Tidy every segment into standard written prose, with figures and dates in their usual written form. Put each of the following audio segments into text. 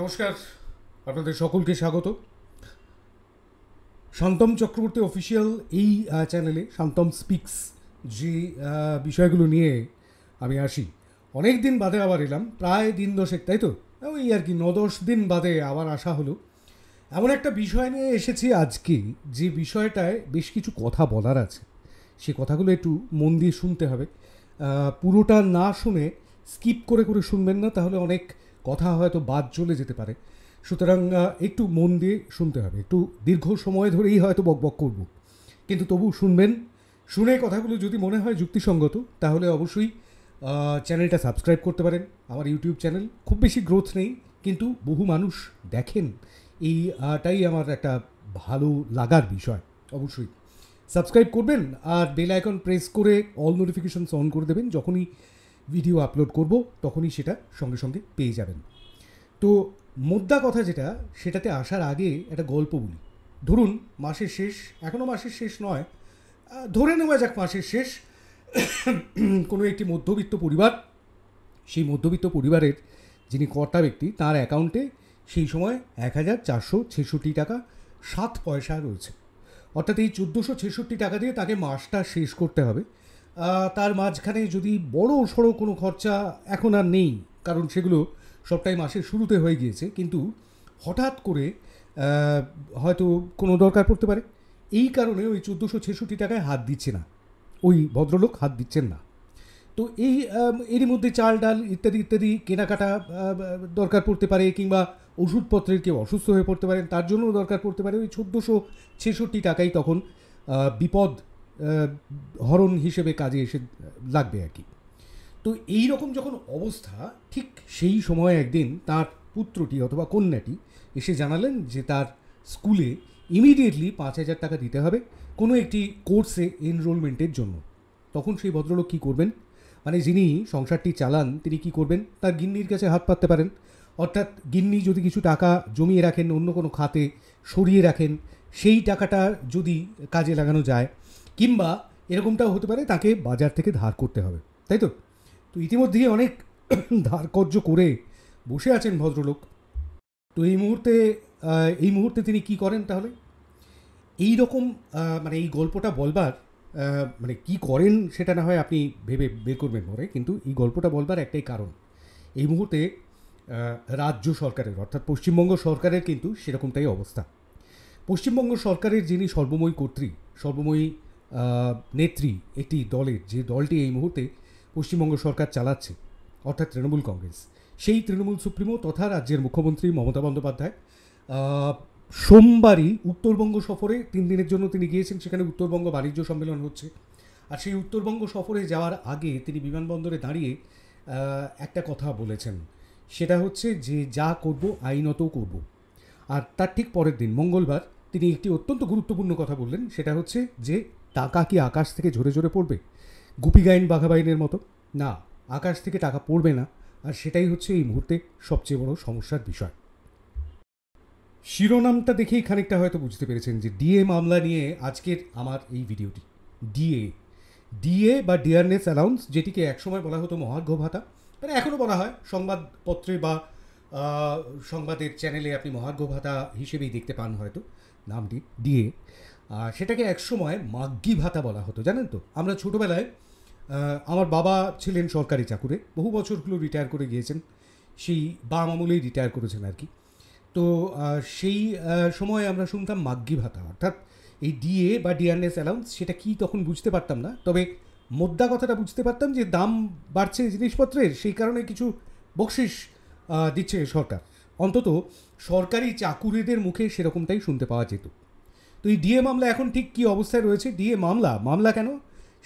নমস্কার, আপনাদের সকলকে স্বাগত। শান্তম চক্রবর্তী অফিসিয়াল এই চ্যানেলে শান্তম স্পিক্স যে বিষয়গুলো নিয়ে আমি আসি, অনেক দিন বাদে আবার এলাম, প্রায় দিন দশেক, তাই তো ওই আর কি 9-10 দিন বাদে আবার আসা হলো। এমন একটা বিষয় নিয়ে এসেছি আজকে, যে বিষয়টায় বেশ কিছু কথা বলার আছে। সে কথাগুলো একটু মন দিয়ে শুনতে হবে। পুরোটা না শুনে স্কিপ করে করে শুনবেন না, তাহলে অনেক কথা হয়তো বাদ চলে যেতে পারে। সুতরাং একটু মন দিয়ে শুনতে হবে, একটু দীর্ঘ সময় ধরেই হয়তো বকবক করব, কিন্তু তবু শুনবেন। শুনে কথাগুলো যদি মনে হয় যুক্তিসঙ্গত, তাহলে অবশ্যই চ্যানেলটা সাবস্ক্রাইব করতে পারেন। আমার ইউটিউব চ্যানেল, খুব বেশি গ্রোথ নেই, কিন্তু বহু মানুষ দেখেন, এইটাই আমার একটা ভালো লাগার বিষয়। অবশ্যই সাবস্ক্রাইব করবেন, আর বেল আইকন প্রেস করে অল নোটিফিকেশনস অন করে দেবেন। যখনই ভিডিও আপলোড করব তখনই সেটা সঙ্গে সঙ্গে পেয়ে যাবেন। তো মোদ্দা কথা যেটা, সেটাতে আসার আগে একটা গল্প বলি। ধরুন মাসের শেষ, এখনও মাসের শেষ নয়, ধরে নেওয়া যাক মাসের শেষ। কোনো একটি মধ্যবিত্ত পরিবার, সেই মধ্যবিত্ত পরিবারের যিনি কর্তা ব্যক্তি, তার অ্যাকাউন্টে সেই সময় 1466 টাকা 7 পয়সা রয়েছে। অর্থাৎ এই 1466 টাকা দিয়ে তাকে মাসটা শেষ করতে হবে। তার মাঝখানে যদি বড় সড়ো কোনো খরচা এখন আর নেই, কারণ সেগুলো সবটাই মাসের শুরুতে হয়ে গিয়েছে, কিন্তু হঠাৎ করে হয়তো কোনো দরকার পড়তে পারে। এই কারণে ওই 1466 টাকায় হাত দিচ্ছে না, ওই ভদ্রলোক হাত দিচ্ছেন না। তো এরই মধ্যে চাল ডাল ইত্যাদি ইত্যাদি কেনাকাটা দরকার পড়তে পারে, কিংবা ওষুধপত্রের কেউ অসুস্থ হয়ে পড়তে পারেন, তার জন্য দরকার পড়তে পারে। ওই 1466 টাকাই তখন বিপদ হরণ হিসেবে কাজে এসে লাগবে আর কি। তো এই রকম যখন অবস্থা, ঠিক সেই সময় একদিন তার পুত্রটি অথবা কন্যাটি এসে জানালেন যে তার স্কুলে ইমিডিয়েটলি 5,000 টাকা দিতে হবে কোনো একটি কোর্সে এনরোলমেন্টের জন্য। তখন সেই ভদ্রলোক কী করবেন, মানে যিনি সংসারটি চালান তিনি কি করবেন, তার গিন্নির কাছে হাত পাততে পারেন। অর্থাৎ গিন্নি যদি কিছু টাকা জমিয়ে রাখেন, অন্য কোনো খাতে সরিয়ে রাখেন, সেই টাকাটা যদি কাজে লাগানো যায়, কিংবা এরকমটাও হতে পারে তাকে বাজার থেকে ধার করতে হবে, তাই তো। তো ইতিমধ্যেই অনেক ধারকর্য করে বসে আছেন ভদ্রলোক। তো এই মুহূর্তে তিনি কি করেন তাহলে? এই রকম মানে এই গল্পটা বলবার, মানে কি করেন সেটা না হয় আপনি ভেবে বের করবেন পরে, কিন্তু এই গল্পটা বলবার একটাই কারণ। এই মুহূর্তে রাজ্য সরকারের, অর্থাৎ পশ্চিমবঙ্গ সরকারের কিন্তু সেরকমটাই অবস্থা। পশ্চিমবঙ্গ সরকারের যিনি সর্বময়ী কর্ত্রী, সর্বময়ী নেত্রী একটি দলের, যে দলটি এই মুহূর্তে পশ্চিমবঙ্গ সরকার চালাচ্ছে, অর্থাৎ তৃণমূল কংগ্রেস, সেই তৃণমূল সুপ্রিমো তথা রাজ্যের মুখ্যমন্ত্রী মমতা বন্দ্যোপাধ্যায় সোমবারই উত্তরবঙ্গ সফরে 3 দিনের জন্য তিনি গিয়েছেন। সেখানে উত্তরবঙ্গ বাণিজ্য সম্মেলন হচ্ছে। আর সেই উত্তরবঙ্গ সফরে যাওয়ার আগে তিনি বিমানবন্দরে দাঁড়িয়ে একটা কথা বলেছেন, সেটা হচ্ছে যে যা করব আইনত করব। আর তার ঠিক পরের দিন মঙ্গলবার তিনি একটি অত্যন্ত গুরুত্বপূর্ণ কথা বললেন, সেটা হচ্ছে যে টাকা কি আকাশ থেকে ঝরে ঝরে পড়বে গুপি গাইন বাঘাবাইনের মতো? না, আকাশ থেকে টাকা পড়বে না। আর সেটাই হচ্ছে এই মুহূর্তে সবচেয়ে বড় সমস্যার বিষয়। শিরোনামটা দেখেই খানিকটা হয়তো বুঝতে পেরেছেন যে ডিএ মামলা নিয়ে আজকের আমার এই ভিডিওটি। ডিএ ডিএ বা ডিয়ারনেস অ্যালাউন্স, যেটিকে একসময় বলা হতো মহার্ঘ ভাতা, মানে এখনও বলা হয়, সংবাদপত্রে বা সংবাদের চ্যানেলে আপনি মহার্ঘ ভাতা হিসেবেই দেখতে পান হয়তো নামটি ডিএ। সেটাকে একসময় মাগ্গি ভাতা বলা হতো, জানেন তো। আমরা ছোটোবেলায়, আমার বাবা ছিলেন সরকারি চাকুরে, বহু বছর হলো রিটায়ার করে গিয়েছেন, সেই বাম আমলেই রিটায়ার করেছেন আর কি। তো সেই সময় আমরা শুনতাম মাগ্গি ভাতা, অর্থাৎ এই ডিএ বা ডিয়ারনেস অ্যালাউন্স, সেটা কি তখন বুঝতে পারতাম না। তবে মোদ্দা কথাটা বুঝতে পারতাম যে দাম বাড়ছে জিনিসপত্রের, সেই কারণে কিছু বকশিস দিচ্ছে সরকার। অন্তত সরকারি চাকুরিদের মুখে সেরকমটাই শুনতে পাওয়া যেত। তো এই ডিএ মামলা এখন ঠিক কী অবস্থায় রয়েছে? ডিএ মামলা কেন?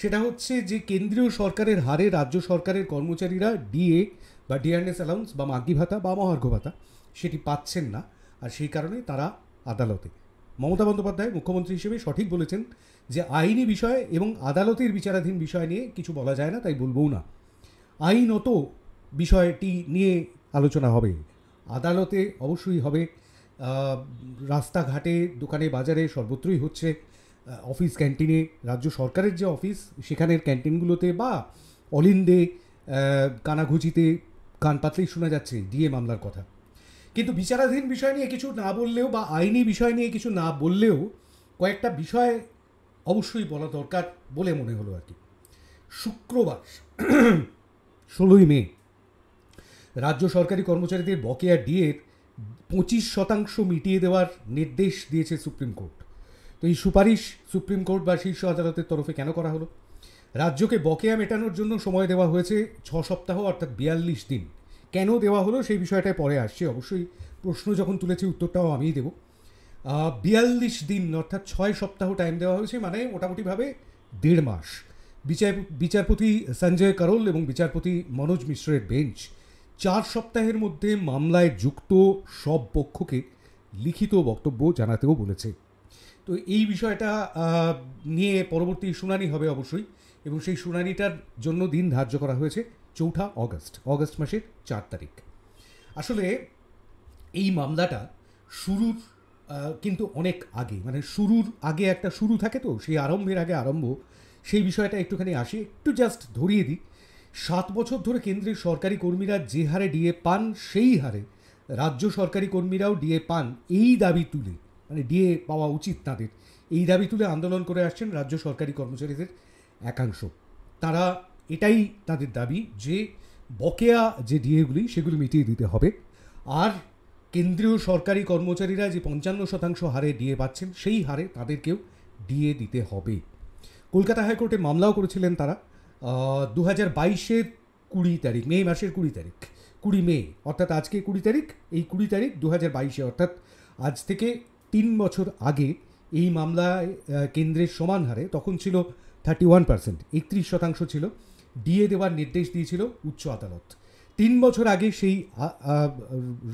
সেটা হচ্ছে যে কেন্দ্রীয় সরকারের হারে রাজ্য সরকারের কর্মচারীরা ডিএ বা ডিয়ারনেস অ্যালাউন্স বা মাগ্গি ভাতা বা মহার্ঘ ভাতা সেটি পাচ্ছেন না, আর সেই কারণে তারা আদালতে। মমতা বন্দ্যোপাধ্যায় মুখ্যমন্ত্রী হিসেবে সঠিক বলেছেন যে আইনি বিষয় এবং আদালতের বিচারাধীন বিষয় নিয়ে কিছু বলা যায় না, তাই বলবও না। আইনত বিষয়টি নিয়ে আলোচনা হবে, আদালতে অবশ্যই হবে, রাস্তাঘাটে দোকানে বাজারে সর্বত্রই হচ্ছে। অফিস ক্যান্টিনে, রাজ্য সরকারের যে অফিস সেখানের ক্যান্টিনগুলোতে বা অলিন্দে কানাঘুচিতে কান পাতলেই শোনা যাচ্ছে ডিএ মামলার কথা। কিন্তু বিচারাধীন বিষয় নিয়ে কিছু না বললেও বা আইনি বিষয় নিয়ে কিছু না বললেও কয়েকটা বিষয় অবশ্যই বলা দরকার বলে মনে হলো আর কি। শুক্রবার 16ই মে রাজ্য সরকারি কর্মচারীদের বকেয়া ডিএর 25% মিটিয়ে দেওয়ার নির্দেশ দিয়েছে সুপ্রিম কোর্ট। তো এই সুপারিশ সুপ্রিম কোর্ট বা শীর্ষ আদালতের তরফে কেন করা হলো? রাজ্যকে বকেয়া মেটানোর জন্য সময় দেওয়া হয়েছে 6 সপ্তাহ অর্থাৎ 42 দিন। কেন দেওয়া হলো সেই বিষয়টায় পরে আসছে, অবশ্যই প্রশ্ন যখন তুলেছি উত্তরটাও আমিই দেবো। 42 দিন অর্থাৎ 6 সপ্তাহ টাইম দেওয়া হয়েছে, মানে মোটামুটিভাবে 1.5 মাস। বিচারপতি সঞ্জয় করোল এবং বিচারপতি মনোজ মিশ্রের বেঞ্চ 4 সপ্তাহের মধ্যে মামলায় যুক্ত সব পক্ষকে লিখিত বক্তব্য জানাতেও বলেছে। তো এই বিষয়টা নিয়ে পরবর্তী শুনানি হবে অবশ্যই, এবং সেই শুনানিটার জন্য দিন ধার্য করা হয়েছে 4 অগস্ট মাসের 4 তারিখ। আসলে এই মামলাটা শুরুর কিন্তু অনেক আগে, মানে শুরুর আগে একটা শুরু থাকে, তো সেই আরম্ভের আগে আরম্ভ, সেই বিষয়টা একটুখানি আসি, একটু জাস্ট ধরিয়ে দিই। 7 বছর ধরে কেন্দ্রের সরকারি কর্মীরা যে হারে ডিএ পান সেই হারে রাজ্য সরকারি কর্মীরাও ডিএ পান, এই দাবি তুলে, মানে ডিএ পাওয়া উচিত তাদের, এই দাবি তুলে আন্দোলন করে আসছেন রাজ্য সরকারি কর্মচারীদের একাংশ। তারা এটাই তাদের দাবি যে বকেয়া যে ডিএগুলি সেগুলি মিটিয়ে দিতে হবে, আর কেন্দ্রীয় সরকারি কর্মচারীরা যে 55% হারে ডিএ পাচ্ছেন সেই হারে তাদেরকেও ডিএ দিতে হবে। কলকাতা হাইকোর্টে মামলাও করেছিলেন তারা 2022-এর 20 তারিখ, মে মাসের 20 তারিখ, 20 মে, অর্থাৎ আজকে 20 তারিখ, এই 20 তারিখ 2022-এ, অর্থাৎ আজ থেকে 3 বছর আগে এই মামলায় কেন্দ্রের সমান হারে, তখন ছিল 31%, 31% ছিল, ডিএ দেওয়ার নির্দেশ দিয়েছিল উচ্চ আদালত। 3 বছর আগে সেই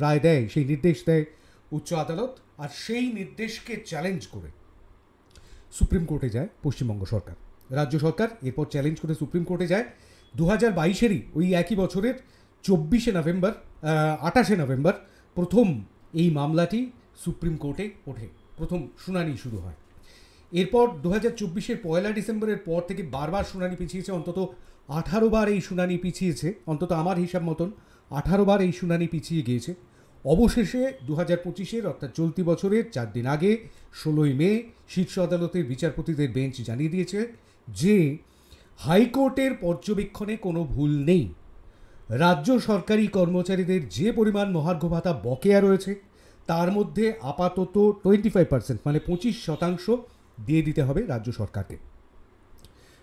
রায় দেয়, সেই নির্দেশ দেয় উচ্চ আদালত, আর সেই নির্দেশকে চ্যালেঞ্জ করে সুপ্রিম কোর্টে যায় পশ্চিমবঙ্গ সরকার। রাজ্য সরকার এরপর চ্যালেঞ্জ করে সুপ্রিম কোর্টে যায়। 2022-এরই ওই একই বছরের 28 নভেম্বর প্রথম এই মামলাটি সুপ্রিম কোর্টে ওঠে, প্রথম শুনানি শুরু হয়। এরপর 2024-এর 1 ডিসেম্বরের পর থেকে বারবার শুনানি পিছিয়েছে, অন্তত 18 বার এই শুনানি পিছিয়েছে, অন্তত আমার হিসাব মতন 18 বার এই শুনানি পিছিয়ে গিয়েছে। অবশেষে 2025-এর অর্থাৎ চলতি বছরের 4 দিন আগে 16ই মে শীর্ষ আদালতের বিচারপতিদের বেঞ্চ জানিয়ে দিয়েছে যে হাইকোর্টের পর্যবেক্ষণে কোনো ভুল নেই। রাজ্য সরকারি কর্মচারীদের যে পরিমাণ মহার্ঘ ভাতা বকেয়া রয়েছে তার মধ্যে আপাতত 25%, মানে 25% দিয়ে দিতে হবে রাজ্য সরকারকে।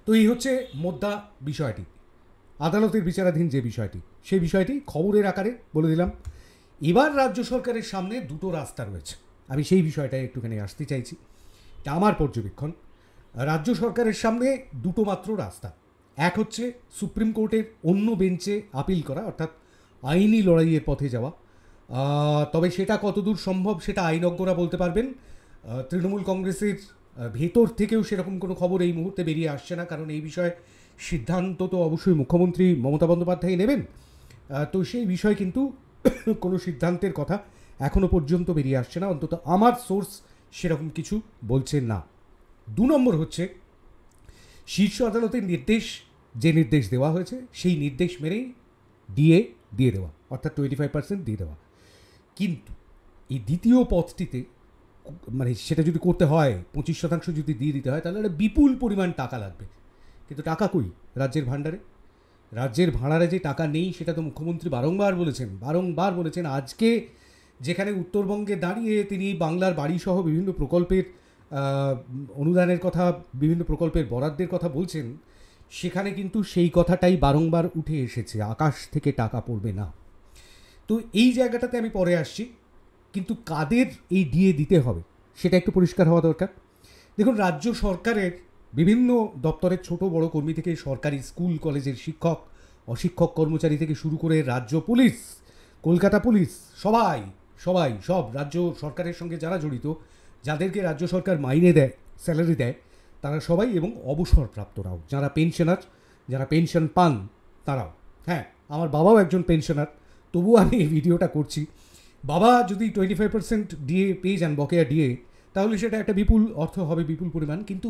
তো এই হচ্ছে মোদ্দা বিষয়টি, আদালতের বিচারাধীন যে বিষয়টি, সেই বিষয়টি খবরের আকারে বলে দিলাম। এবার রাজ্য সরকারের সামনে দুটো রাস্তা রয়েছে, আমি সেই বিষয়টায় একটুখানি আসতে চাইছি। এটা আমার পর্যবেক্ষণ। রাজ্য সরকারের সামনে দুটো মাত্র রাস্তা। এক হচ্ছে সুপ্রিম কোর্টের অন্য বেঞ্চে আপিল করা, অর্থাৎ আইনি লড়াইয়ের পথে যাওয়া। তবে সেটা কতদূর সম্ভব সেটা আইনজ্ঞরা বলতে পারবেন। তৃণমূল কংগ্রেসের ভেতর থেকেও সেরকম কোনো খবর এই মুহূর্তে বেরিয়ে আসছে না, কারণ এই বিষয়ে সিদ্ধান্ত তো অবশ্যই মুখ্যমন্ত্রী মমতা বন্দ্যোপাধ্যায় নেবেন। তো সেই বিষয় কিন্তু কোনো সিদ্ধান্তের কথা এখনও পর্যন্ত বেরিয়ে আসছে না, অন্তত আমার সোর্স সেরকম কিছু বলছে না। 2 নম্বর হচ্ছে শীর্ষ আদালতের নির্দেশ, যে নির্দেশ দেওয়া হয়েছে সেই নির্দেশ মেনেই দিয়ে দেওয়া, অর্থাৎ 25% দিয়ে দেওয়া। কিন্তু এই দ্বিতীয় পথটিতে, মানে সেটা যদি করতে হয়, 25% যদি দিয়ে দিতে হয়, তাহলে একটা বিপুল পরিমাণ টাকা লাগবে। কিন্তু টাকা কই রাজ্যের ভাণ্ডারে? রাজ্যের ভাণ্ডারে যে টাকা নেই সেটা তো মুখ্যমন্ত্রী বারংবার বলেছেন। আজকে যেখানে উত্তরবঙ্গে দাঁড়িয়ে তিনি বাংলার বাড়িসহ বিভিন্ন প্রকল্পের অনুদানের কথা, বিভিন্ন প্রকল্পের বরাদ্দের কথা বলছেন, সেখানে কিন্তু সেই কথাটাই বারংবার উঠে এসেছে, আকাশ থেকে টাকা পড়বে না। তো এই জায়গাটাতে আমি পরে আসছি, কিন্তু কাদের এই ডিএ দিতে হবে সেটা একটু পরিষ্কার হওয়া দরকার। দেখুন, রাজ্য সরকারের বিভিন্ন দপ্তরের ছোট বড় কর্মী থেকে সরকারি স্কুল কলেজের শিক্ষক, অশিক্ষক কর্মচারী থেকে শুরু করে রাজ্য পুলিশ, কলকাতা পুলিশ, সব রাজ্য সরকারের সঙ্গে যারা জড়িত, যাদেরকে রাজ্য সরকার মাইনে দেয়, স্যালারি দেয়, তারা সবাই, এবং অবসরপ্রাপ্তরাও, যারা পেনশনার, যারা পেনশন পান তারাও। হ্যাঁ, আমার বাবাও একজন পেনশনার, তবুও আমি এই ভিডিওটা করছি। বাবা যদি 25% ডিএ পেয়ে যান, বকেয়া ডিএ, তাহলে সেটা একটা বিপুল অর্থ হবে, বিপুল পরিমাণ। কিন্তু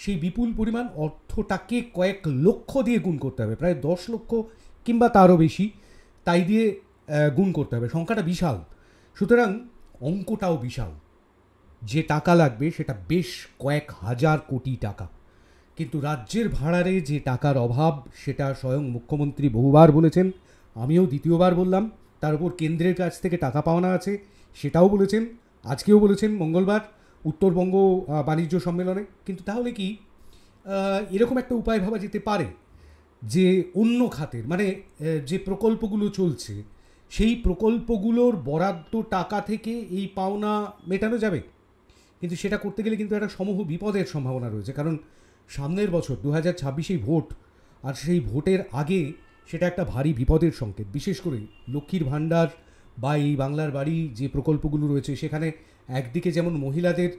সেই বিপুল পরিমাণ অর্থটাকে কয়েক লক্ষ দিয়ে গুণ করতে হবে, প্রায় 10 লক্ষ কিংবা তারও বেশি, তাই দিয়ে গুণ করতে হবে। সংখ্যাটা বিশাল। সুতরাং অঙ্কটাও বিশাল, যে টাকা লাগবে সেটা বেশ কয়েক হাজার কোটি টাকা। কিন্তু রাজ্যের ভাড়ারে যে টাকার অভাব সেটা স্বয়ং মুখ্যমন্ত্রী বহুবার বলেছেন, আমিও দ্বিতীয়বার বললাম। তার উপর কেন্দ্রের কাছ থেকে টাকা পাওনা আছে সেটাও বলেছেন, আজকেও বলেছেন মঙ্গলবার উত্তরবঙ্গ বাণিজ্য সম্মেলনে। কিন্তু তাহলে কি এরকম একটা উপায় ভাবা যেতে পারে যে অন্য খাতের মানে যে প্রকল্পগুলো চলছে সেই প্রকল্পগুলোর বরাদ্দ টাকা থেকে এই পাওনা মেটানো যাবে? কিন্তু সেটা করতে গেলে কিন্তু একটা সমূহ বিপদের সম্ভাবনা রয়েছে, কারণ সামনের বছর 2026 ভোট, আর সেই ভোটের আগে সেটা একটা ভারী বিপদের সংকেত। বিশেষ করে লক্ষ্মীর ভাণ্ডার বা এই বাংলার বাড়ি যে প্রকল্পগুলো রয়েছে সেখানে একদিকে যেমন মহিলাদের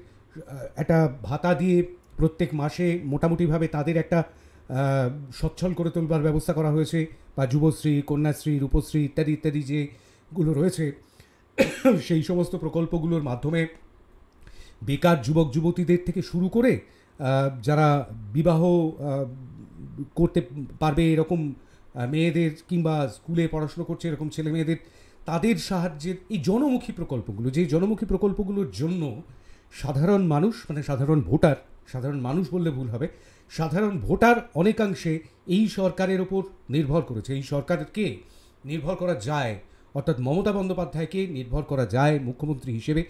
একটা ভাতা দিয়ে প্রত্যেক মাসে মোটামুটিভাবে তাদের একটা সচ্ছল করে তোলবার ব্যবস্থা করা হয়েছে, বা যুবশ্রী, কন্যাশ্রী, রূপশ্রী ইত্যাদি ইত্যাদি যেগুলো রয়েছে সেই সমস্ত প্রকল্পগুলোর মাধ্যমে বেকার যুবক যুবতীদের থেকে শুরু করে যারা বিবাহ করতে পারবে এরকম মেয়েদের, কিংবা স্কুলে পড়াশুনো করছে এরকম ছেলে মেয়েদের, তাদের সাহায্যের এই জনমুখী প্রকল্পগুলো, যে জনমুখী প্রকল্পগুলোর জন্য সাধারণ মানুষ মানে সাধারণ ভোটার, সাধারণ মানুষ বললে ভুল হবে, সাধারণ ভোটার অনেকাংশে এই সরকারের ওপর নির্ভর করেছে। এই সরকারকে নির্ভর করা যায়, অর্থাৎ মমতা বন্দ্যোপাধ্যায়কে নির্ভর করা যায় মুখ্যমন্ত্রী হিসেবে।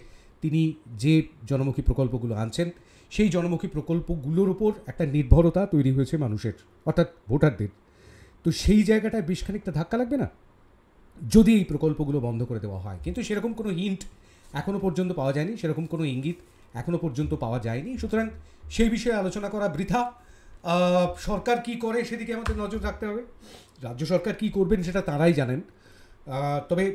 তিনি যে জনমুখী প্রকল্পগুলো আনছেন সেই জনমুখী প্রকল্পগুলোর ওপর একটা নির্ভরতা তৈরি হয়েছে মানুষের, অর্থাৎ ভোটারদের। তো সেই জায়গাটায় বেশ খানিকটা ধাক্কা লাগবে না যদি এই প্রকল্পগুলো বন্ধ করে দেওয়া হয়? কিন্তু সেরকম কোনো হিন্ট এখনও পর্যন্ত পাওয়া যায়নি, সেরকম কোনো ইঙ্গিত এখনও পর্যন্ত পাওয়া যায়নি। সুতরাং সেই বিষয়ে আলোচনা করা বৃথা। সরকার কি করে সেদিকে আমাদের নজর রাখতে হবে। রাজ্য সরকার কি করবেন সেটা তারাই জানেন। তবে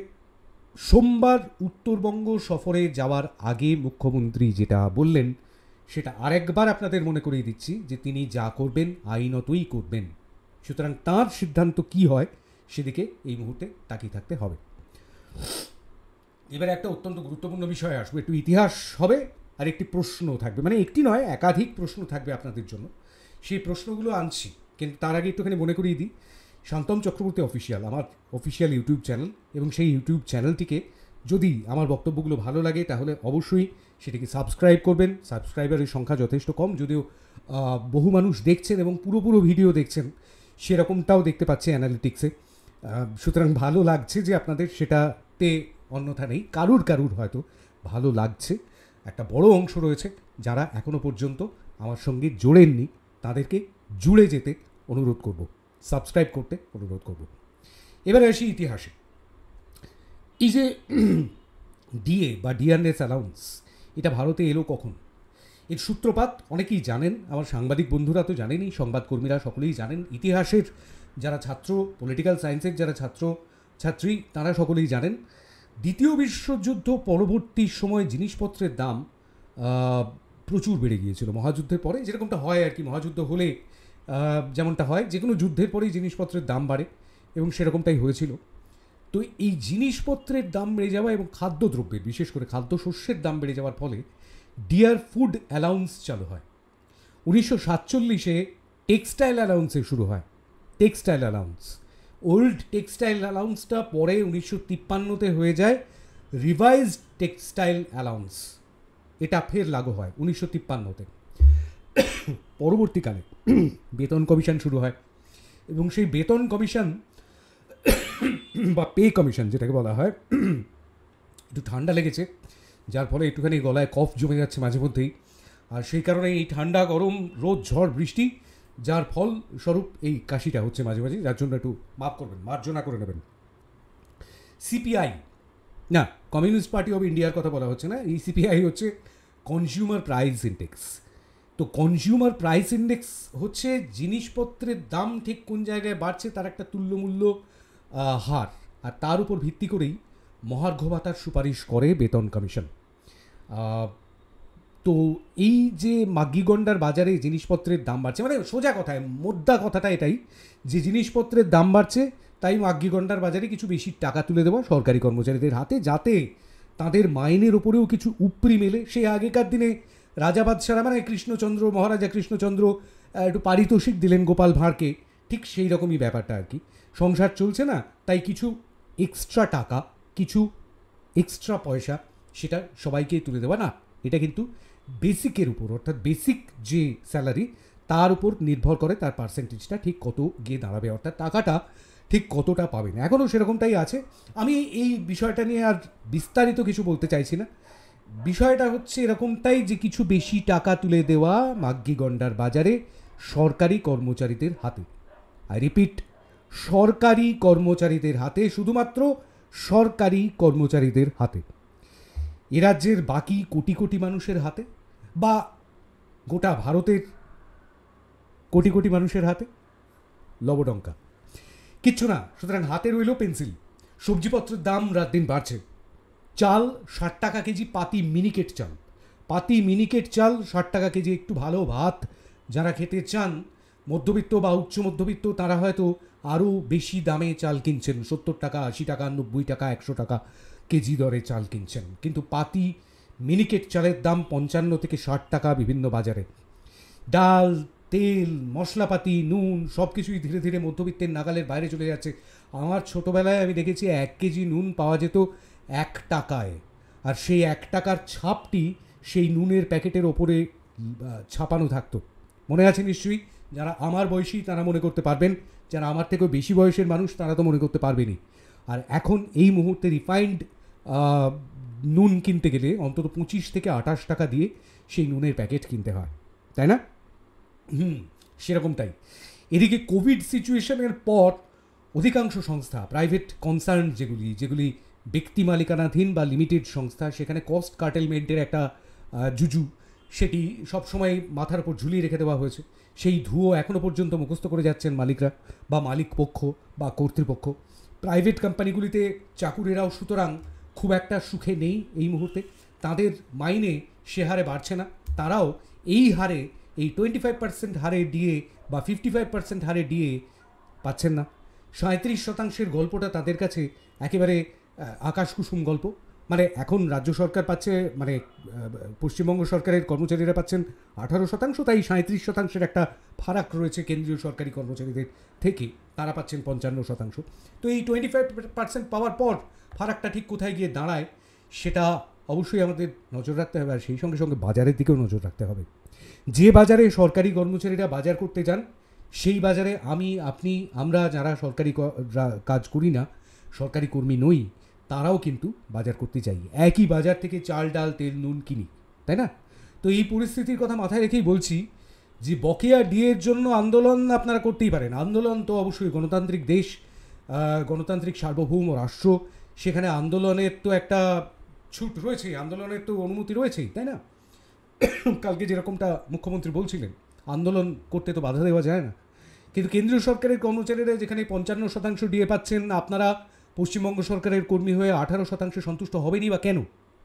সোমবার উত্তরবঙ্গ সফরে যাওয়ার আগে মুখ্যমন্ত্রী যেটা বললেন সেটা আরেকবার আপনাদের মনে করিয়ে দিচ্ছি, যে তিনি যা করবেন আইনতই করবেন। সুতরাং তাঁর সিদ্ধান্ত কি হয় সেদিকে এই মুহূর্তে তাকিয়ে থাকতে হবে। এবার একটা অত্যন্ত গুরুত্বপূর্ণ বিষয় আসবে, একটু ইতিহাস হবে আর একটি প্রশ্ন থাকবে, মানে একটি নয় একাধিক প্রশ্ন থাকবে আপনাদের জন্য। সেই প্রশ্নগুলো আনছি, কিন্তু তার আগে একটুখানি মনে করিয়ে দিই, শান্তম চক্রবর্তী অফিসিয়াল আমার অফিসিয়াল ইউটিউব চ্যানেল, এবং সেই ইউটিউব চ্যানেলটিকে যদি আমার বক্তব্যগুলো ভালো লাগে তাহলে অবশ্যই সেটিকে সাবস্ক্রাইব করবেন। সাবস্ক্রাইবারের সংখ্যা যথেষ্ট কম, যদিও বহু মানুষ দেখছেন এবং পুরো ভিডিও দেখছেন, সেরকমটাও দেখতে পাচ্ছি অ্যানালিটিক্সে। সুতরাং ভালো লাগছে যে আপনাদের সেটাতে অন্যথা নেই, কারুর হয়তো ভালো লাগছে। একটা বড় অংশ রয়েছে যারা এখনও পর্যন্ত আমার সঙ্গে জোড়েননি, তাদেরকে জুড়ে যেতে অনুরোধ করব, সাবস্ক্রাইব করতে অনুরোধ করব। এবারে আসি ইতিহাসে। এই যে ডিএ বা ডিয়ারনেস অ্যালাউন্স, এটা ভারতে এলো কখন? এর সূত্রপাত অনেকেই জানেন, আমার সাংবাদিক বন্ধুরা তো জানেনই, সংবাদকর্মীরা সকলেই জানেন, ইতিহাসের যারা ছাত্র, পলিটিক্যাল সায়েন্সের যারা ছাত্র ছাত্রী তারা সকলেই জানেন। দ্বিতীয় বিশ্বযুদ্ধ পরবর্তী সময়ে জিনিসপত্রের দাম প্রচুর বেড়ে গিয়েছিল। মহাযুদ্ধের পরে যেরকমটা হয় আর কি, মহাযুদ্ধ হলে যেমনটা হয়, যে কোনো যুদ্ধের পরেই জিনিসপত্রের দাম বাড়ে, এবং সেরকমটাই হয়েছিল। তো এই জিনিসপত্রের দাম বেড়ে যাওয়া এবং খাদ্যদ্রব্যের, বিশেষ করে খাদ্যশস্যের দাম বেড়ে যাওয়ার ফলে ডিয়ার ফুড অ্যালাউন্স চালু হয়। 1947-এ টেক্সটাইল অ্যালাউন্সে শুরু হয়, টেক্সটাইল অ্যালাউন্স। ওল্ড টেক্সটাইল অ্যালাউন্সটা পরে 1953-তে হয়ে যায় রিভাইজড টেক্সটাইল অ্যালাউন্স। এটা ফের লাগু হয় 1953-তে। পরবর্তীকালে বেতন কমিশন শুরু হয়, এবং সেই বেতন কমিশন বা পে কমিশন যেটাকে বলা হয়, একটু ঠান্ডা লেগেছে যার ফলে একটুখানি গলায় কফ জমে যাচ্ছে মাঝে মধ্যেই, আর সেই কারণে এই ঠান্ডা গরম রোদ ঝড় বৃষ্টি যার ফল স্বরূপ এই কাশিটা হচ্ছে মাঝে মাঝে, যার জন্য একটু মাফ করবেন, মার্জনা করে নেবেন। সিপিআই না, কমিউনিস্ট পার্টি অফ ইন্ডিয়ার কথা বলা হচ্ছে না, এই সিপিআই হচ্ছে কনজিউমার প্রাইস ইন্ডেক্স। তো কনজিউমার প্রাইস ইন্ডেক্স হচ্ছে জিনিসপত্রের দাম ঠিক কোন জায়গায় বাড়ছে তার একটা তুল্যমূল্য হার, আর তার উপর ভিত্তি করেই মহার্ঘ ভাতার সুপারিশ করে বেতন কমিশন। তো এই যে মাগিগন্ডার বাজারে জিনিসপত্রের দাম বাড়ছে, মানে সোজা কথায় মোদ্দা কথাটা এটাই, যে জিনিসপত্রের দাম বাড়ছে তাই মাগিগন্ডার বাজারে কিছু বেশি টাকা তুলে দেওয়া সরকারি কর্মচারীদের হাতে, যাতে তাদের মাইনের ওপরেও কিছু উপরি মেলে। সে আগেকার দিনে রাজা বাদশারা, মানে কৃষ্ণচন্দ্র, মহারাজা কৃষ্ণচন্দ্র একটু পারিতোষিক দিলেন গোপাল ভাঁড়কে, ঠিক সেই রকমই ব্যাপারটা আর কি। সংসার চলছে না, তাই কিছু এক্সট্রা টাকা, কিছু এক্সট্রা পয়সা সেটা সবাইকে তুলে দেওয়া না, এটা কিন্তু বেসিকের উপর, অর্থাৎ বেসিক যে স্যালারি তার উপর নির্ভর করে তার পার্সেন্টেজটা ঠিক কত গিয়ে দাঁড়াবে, অর্থাৎ টাকাটা ঠিক কতটা পাবেন। এখনও সেরকমটাই আছে। আমি এই বিষয়টা নিয়ে আর বিস্তারিত কিছু বলতে চাইছি না। বিষয়টা হচ্ছে এরকমটাই যে কিছু বেশি টাকা তুলে দেওয়া মাগ্গি গন্ডার বাজারে সরকারি কর্মচারীদের হাতে। আই রিপিট, সরকারি কর্মচারীদের হাতে, শুধুমাত্র সরকারি কর্মচারীদের হাতে। এ রাজ্যের বাকি কোটি কোটি মানুষের হাতে বা গোটা ভারতের কোটি কোটি মানুষের হাতে লবডঙ্কা কিচ্ছু না। সুতরাং হাতে রইল পেন্সিল। সবজিপত্রের দাম রাত দিন বাড়ছে। চাল 60 টাকা কেজি, পাতি মিনিকেট চাল, পাতি মিনিকেট চাল 60 টাকা কেজি। একটু ভালো ভাত যারা খেতে চান, মধ্যবিত্ত বা উচ্চ মধ্যবিত্ত, তারা হয়তো আরও বেশি দামে চাল কিনছেন, 70 টাকা, 80 টাকা, 90 টাকা, 100 টাকা কেজি দরে চাল কিনছেন। কিন্তু পাতি মিনিকেট চালের দাম 55 থেকে 60 টাকা বিভিন্ন বাজারে। ডাল, তেল, মশলাপাতি, নুন সব কিছুই ধীরে ধীরে মধ্যবিত্তের নাগালের বাইরে চলে যাচ্ছে। আমার ছোটোবেলায় আমি দেখেছি 1 কেজি নুন পাওয়া যেত 1 টাকায়, আর সেই 1 টাকার ছাপটি সেই নুনের প্যাকেটের ওপরে ছাপানো থাকতো। মনে আছে নিশ্চয়ই? যারা আমার বয়সী তারা মনে করতে পারবেন, যারা আমার থেকেও বেশি বয়সের মানুষ তারা তো মনে করতে পারবেনই। আর এখন এই মুহূর্তে রিফাইন্ড নুন কিনতে গেলে অন্তত 25 থেকে 28 টাকা দিয়ে সেই নুনের প্যাকেট কিনতে হয়, তাই না? সেরকমটাই। এদিকে কোভিড সিচুয়েশনের পর অধিকাংশ সংস্থা, প্রাইভেট কনসার্ন যেগুলি ব্যক্তি মালিকানাধীন বা লিমিটেড সংস্থা, সেখানে কস্ট কার্টেলমেন্টের একটা জুজু সেটি সবসময় মাথার উপর ঝুলিয়ে রেখে দেওয়া হয়েছে। সেই ধুয়ো এখনও পর্যন্ত মুখস্থ করে যাচ্ছেন মালিকরা বা মালিক পক্ষ বা কর্তৃপক্ষ। প্রাইভেট কোম্পানিগুলিতে চাকুরেরাও সুতরাং খুব একটা সুখে নেই এই মুহূর্তে। তাদের মাইনে সে হারে বাড়ছে না, তারাও এই হারে, এই 25% হারে ডিএ বা 55% হারে ডিএ পাচ্ছেন না। 37% গল্পটা তাদের কাছে একেবারে আকাশকুসুম গল্প। মানে এখন রাজ্য সরকার পাচ্ছে, মানে পশ্চিমবঙ্গ সরকারের কর্মচারীরা পাচ্ছেন 18%, তাই 37% একটা ফারাক রয়েছে কেন্দ্রীয় সরকারি কর্মচারীদের থেকে, তারা পাচ্ছেন 55%। তো এই 25% পাওয়ার পর ফারাকটা ঠিক কোথায় গিয়ে দাঁড়ায় সেটা অবশ্যই আমাদের নজর রাখতে হবে। আর সেই সঙ্গে সঙ্গে বাজারের দিকেও নজর রাখতে হবে। যে বাজারে সরকারি কর্মচারীরা বাজার করতে যান, সেই বাজারে আমি, আপনি, আমরা যারা সরকারি কাজ করি না, সরকারি কর্মী নই, তারাও কিন্তু বাজার করতে যাই। একই বাজার থেকে চাল, ডাল, তেল, নুন কিনি, তাই না? তো এই পরিস্থিতির কথা মাথায় রেখেই বলছি যে বকেয়া ডিএর জন্য আন্দোলন আপনারা করতেই পারেন। আন্দোলন তো অবশ্যই, গণতান্ত্রিক দেশ, গণতান্ত্রিক সার্বভৌম রাষ্ট্র, সেখানে আন্দোলনের তো একটা ছুট রয়েছে, আন্দোলনের তো অনুমতি রয়েছেই, তাই না? কালকে যেরকমটা মুখ্যমন্ত্রী বলছিলেন, আন্দোলন করতে তো বাধা দেওয়া যায় না। কিন্তু কেন্দ্রীয় সরকারের কর্মচারীরা যেখানে 55% ডিএ পাচ্ছেন, আপনারা পশ্চিমবঙ্গ সরকারের কর্মী হয়ে 18% সন্তুষ্ট হবেনই বা কেন,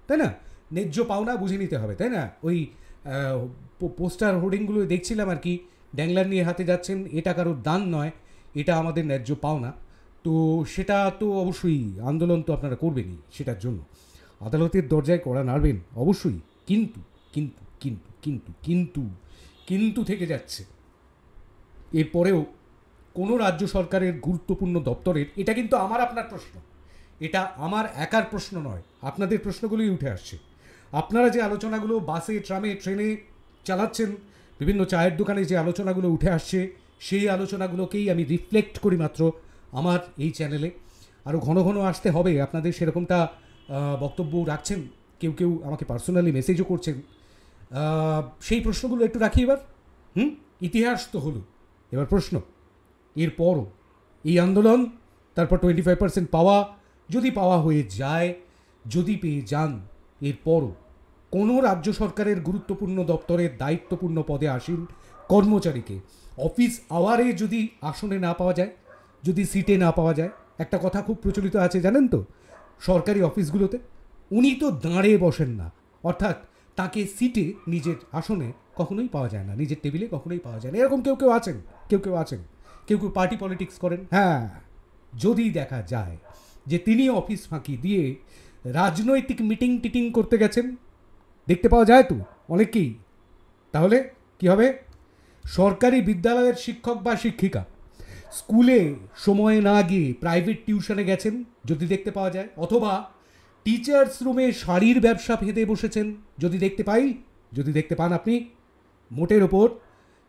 তাই না? ন্যায্য পাওনা বুঝে নিতে হবে, তাই না? ওই পোস্টার হোর্ডিংগুলো দেখছিলাম আর কি, ড্যাংলার নিয়ে হাতে যাচ্ছেন, এটা কারোর দান নয়, এটা আমাদের ন্যায্য পাওনা। তো সেটা তো অবশ্যই আন্দোলন তো আপনারা করবেনই, সেটার জন্য আদালতের দরজায় কড়া নাড়বেন অবশ্যই। কিন্তু কিন্তু কিন্তু কিন্তু কিন্তু কিন্তু থেকে যাচ্ছে। এরপরেও কোনো রাজ্য সরকারের গুরুত্বপূর্ণ দপ্তরের, এটা কিন্তু আমার আপনার প্রশ্ন, এটা আমার একার প্রশ্ন নয়, আপনাদের প্রশ্নগুলোই উঠে আসছে। আপনারা যে আলোচনাগুলো বাসে, ট্রামে, ট্রেনে চালাচ্ছেন, বিভিন্ন চায়ের দোকানে যে আলোচনাগুলো উঠে আসছে, সেই আলোচনাগুলোকেই আমি রিফ্লেক্ট করি মাত্র আমার এই চ্যানেলে। আরও ঘন ঘন আসতে হবে, আপনাদের সেরকমটা বক্তব্য রাখছেন, কেউ কেউ আমাকে পার্সোনালি মেসেজও করছেন। সেই প্রশ্নগুলো একটু রাখি এবার। ইতিহাস তো হলো, এবার প্রশ্ন, এরপরও এই আন্দোলন, তারপর 25% পাওয়া, যদি পাওয়া হয়ে যায়, যদি পেয়ে যান, এরপরও কোনো রাজ্য সরকারের গুরুত্বপূর্ণ দপ্তরের দায়িত্বপূর্ণ পদে আসীন কর্মচারীকে অফিস আওয়ারে যদি আসনে না পাওয়া যায়, যদি সিটে না পাওয়া যায়, একটা কথা খুব প্রচলিত আছে জানেন তো সরকারি অফিসগুলোতে, উনি তো দাঁড়ে বসেন না, অর্থাৎ তাকে সিটে, নিজের আসনে কখনোই পাওয়া যায় না, নিজের টেবিলে কখনোই পাওয়া যায় না। এরকম কেউ কেউ আছেন, কেউ কেউ পার্টি পলিটিক্স করেন। হ্যাঁ, যদি দেখা যায় যে তিনি অফিস ফাঁকি দিয়ে রাজনৈতিক মিটিং টিটিং করতে গেছেন, দেখতে পাওয়া যায় তো অনেকেই, তাহলে কি হবে? সরকারি বিদ্যালয়ের শিক্ষক বা শিক্ষিকা স্কুলে সময়ে না গিয়ে প্রাইভেট টিউশনে গেছেন যদি দেখতে পাওয়া যায়, অথবা টিচার্স রুমে শাড়ির ব্যবসা ফেঁদে বসেছেন যদি দেখতে পান আপনি, মোটের ওপর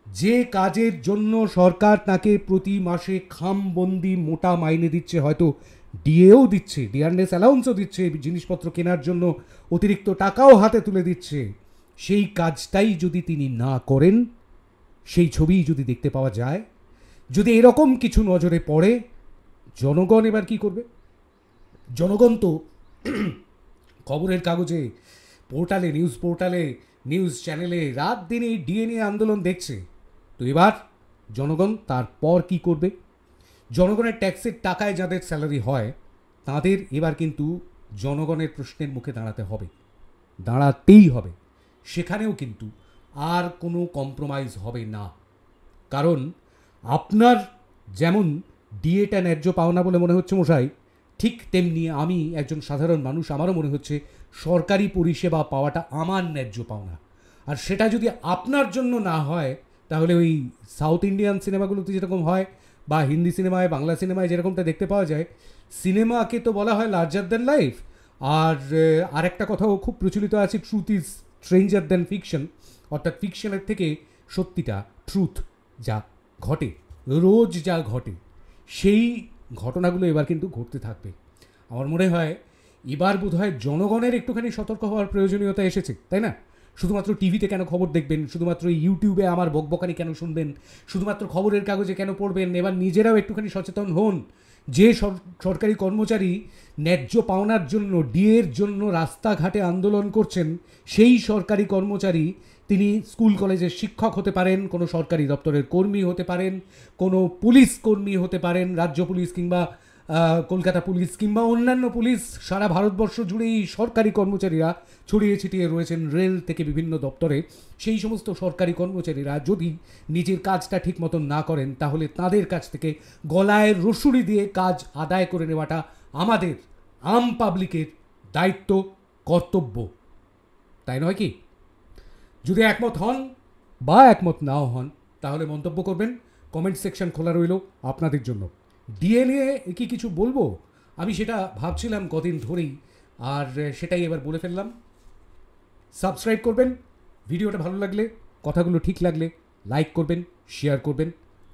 যে কাজের জন্য সরকার তাকে প্রতি মাসে খামবন্দি মোটা মাইনে দিচ্ছে, হয়তো ডিএও দিচ্ছে, ডিয়ারনেস অ্যালাউন্সও দিচ্ছে, জিনিসপত্র কেনার জন্য অতিরিক্ত টাকাও হাতে তুলে দিচ্ছে, সেই কাজটাই যদি তিনি না করেন, সেই ছবিই যদি দেখতে পাওয়া যায়, যদি এরকম কিছু নজরে পড়ে, জনগণ এবার কি করবে? জনগণ তো খবরের কাগজে, পোর্টালে, নিউজ চ্যানেলে রাত দিন এই ডিএনএ আন্দোলন দেখছে। তো এবার জনগণ তারপর কি করবে? জনগণের ট্যাক্সের টাকায় যাদের স্যালারি হয়, তাদের এবার কিন্তু জনগণের প্রশ্নের মুখে দাঁড়াতেই হবে। সেখানেও কিন্তু আর কোনো কম্প্রোমাইজ হবে না। কারণ আপনার যেমন ডিএটা ন্যায্য পাওনা বলে মনে হচ্ছে মশাই, ঠিক তেমনি আমি একজন সাধারণ মানুষ, আমারও মনে হচ্ছে সরকারি পরিষেবা পাওয়াটা আমার ন্যায্য পাওনা। আর সেটা যদি আপনার জন্য না হয়, তাহলে ওই সাউথ ইন্ডিয়ান সিনেমাগুলোতে যেরকম হয়, বা হিন্দি সিনেমায়, বাংলা সিনেমায় যেরকমটা দেখতে পাওয়া যায়, সিনেমাকে তো বলা হয় লার্জার দ্যান লাইফ। আর আরেকটা কথাও খুব প্রচলিত আছে, truth is stranger than fiction, অর্থাৎ ফিকশনের থেকে সত্যিটা, ট্রুথ যা ঘটে, রোজ যা ঘটে, সেই ঘটনাগুলো এবার কিন্তু ঘটতে থাকবে। আমার মনে হয় এবার বোধহয় জনগণের একটুখানি সতর্ক হওয়ার প্রয়োজনীয়তা এসেছে, তাই না? শুধুমাত্র টিভিতে কেন খবর দেখবেন, শুধুমাত্র ইউটিউবে আমার বকবকানি কেন শুনবেন, শুধুমাত্র খবরের কাগজে কেন পড়বেন? এবার নিজেরাও একটুখানি সচেতন হন। যে সরকারি কর্মচারী ন্যায্য পাওনার জন্য, ডিএর জন্য রাস্তাঘাটে আন্দোলন করছেন, সেই সরকারি কর্মচারী তিনি স্কুল কলেজের শিক্ষক হতে পারেন, কোনো সরকারি দপ্তরের কর্মী হতে পারেন, কোনো পুলিশ কর্মী হতে পারেন, রাজ্য পুলিশ কিংবা কলকাতা পুলিশ কিংবা অন্যান্য পুলিশ। সারা ভারতবর্ষ জুড়েই সরকারি কর্মচারীরা ছড়িয়ে ছিটিয়ে রয়েছেন, রেল থেকে বিভিন্ন দপ্তরে। সেই সমস্ত সরকারি কর্মচারীরা যদি নিজের কাজটা ঠিক মতন না করেন, তাহলে তাদের কাছ থেকে গলায় রসুরি দিয়ে কাজ আদায় করে নেওয়াটা আমাদের আম পাবলিকের দায়িত্ব, কর্তব্য, তাই নয় কি? যদি একমত হন বা একমত নাও হন, তাহলে মন্তব্য করবেন, কমেন্ট সেকশন খোলা রইল আপনাদের জন্য। ডিএনএ কি কিছু বলবো, আমি সেটা ভাবছিলাম কদিন ধরেই, আর সেটাই এবার বলে ফেললাম। সাবস্ক্রাইব করবেন, ভিডিওটা ভালো লাগলে, কথাগুলো ঠিক লাগলে লাইক করবেন, শেয়ার করবেন।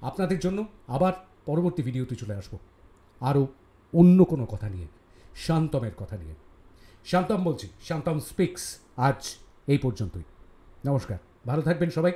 আপনাদের জন্য আবার পরবর্তী ভিডিওতে চলে আসবো আরও অন্য কোনো কথা নিয়ে, শান্তমের কথা নিয়ে। শান্তম বলছি, শান্তম স্পিক্স। আজ এই পর্যন্তই। নমস্কার, ভালো থাকবেন সবাই।